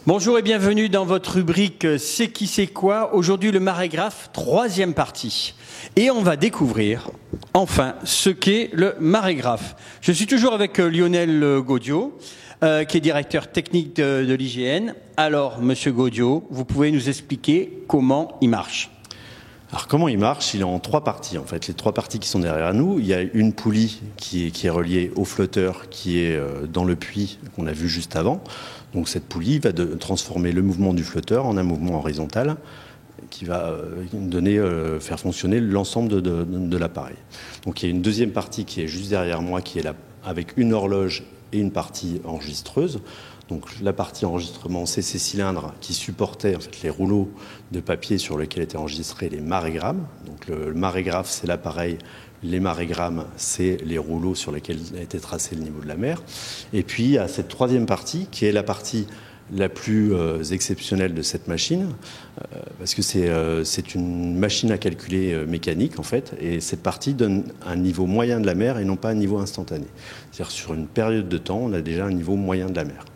Bonjour et bienvenue dans votre rubrique C'est qui c'est quoi. Aujourd'hui le marégraphe, troisième partie. Et on va découvrir enfin ce qu'est le marégraphe. Je suis toujours avec Lionel Gaudio, qui est directeur technique de l'IGN. Alors, monsieur Gaudio, vous pouvez nous expliquer comment il marche? Alors comment il marche? Il est en trois parties en fait. Les trois parties qui sont derrière nous, il y a une poulie qui est reliée au flotteur qui est dans le puits qu'on a vu juste avant. Donc cette poulie va transformer le mouvement du flotteur en un mouvement horizontal qui va faire fonctionner l'ensemble de l'appareil. Donc il y a une deuxième partie qui est juste derrière moi qui est là avec une horloge et une partie enregistreuse. Donc la partie enregistrement, c'est ces cylindres qui supportaient en fait, les rouleaux de papier sur lesquels étaient enregistrés les marégrammes. Donc le marégraphe, c'est l'appareil. Les marégrammes, c'est les rouleaux sur lesquels a été tracé le niveau de la mer. Et puis, il y a cette troisième partie, qui est la partie la plus exceptionnelle de cette machine, parce que c'est une machine à calculer mécanique, en fait, et cette partie donne un niveau moyen de la mer et non pas un niveau instantané. C'est-à-dire sur une période de temps, on a déjà un niveau moyen de la mer.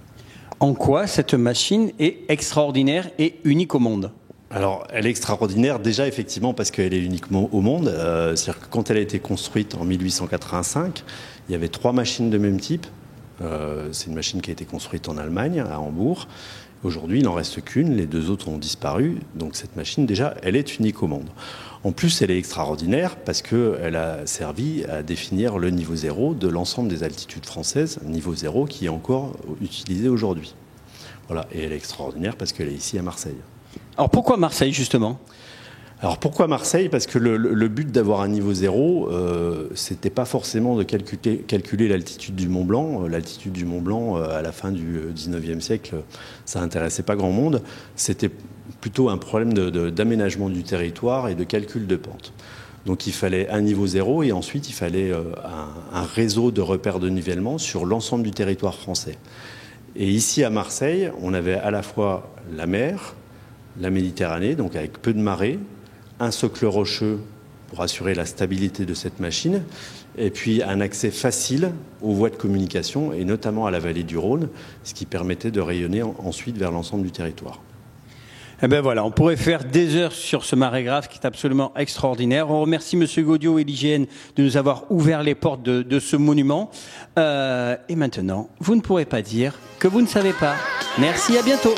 En quoi cette machine est extraordinaire et unique au monde? Alors, elle est extraordinaire déjà effectivement parce qu'elle est unique au monde. C'est-à-dire que quand elle a été construite en 1885, il y avait 3 machines de même type. C'est une machine qui a été construite en Allemagne, à Hambourg. Aujourd'hui, il n'en reste qu'une, les 2 autres ont disparu. Donc cette machine, déjà, elle est unique au monde. En plus, elle est extraordinaire parce qu'elle a servi à définir le niveau zéro de l'ensemble des altitudes françaises, niveau zéro qui est encore utilisé aujourd'hui. Voilà, et elle est extraordinaire parce qu'elle est ici à Marseille. Alors pourquoi Marseille justement? Alors pourquoi Marseille? Parce que le but d'avoir un niveau zéro, c'était pas forcément de calculer l'altitude du Mont Blanc. L'altitude du Mont Blanc, à la fin du 19e siècle, ça intéressait pas grand monde. C'était plutôt un problème d'aménagement du territoire et de calcul de pente. Donc il fallait un niveau zéro et ensuite il fallait un réseau de repères de nivellement sur l'ensemble du territoire français. Et ici à Marseille, on avait à la fois la mer, la Méditerranée, donc avec peu de marée, un socle rocheux pour assurer la stabilité de cette machine, et puis un accès facile aux voies de communication, et notamment à la vallée du Rhône, ce qui permettait de rayonner ensuite vers l'ensemble du territoire. Eh ben voilà, on pourrait faire des heures sur ce marégraphe qui est absolument extraordinaire. On remercie Monsieur Gaudio et l'IGN de nous avoir ouvert les portes de ce monument. Et maintenant, vous ne pourrez pas dire que vous ne savez pas. Merci, à bientôt.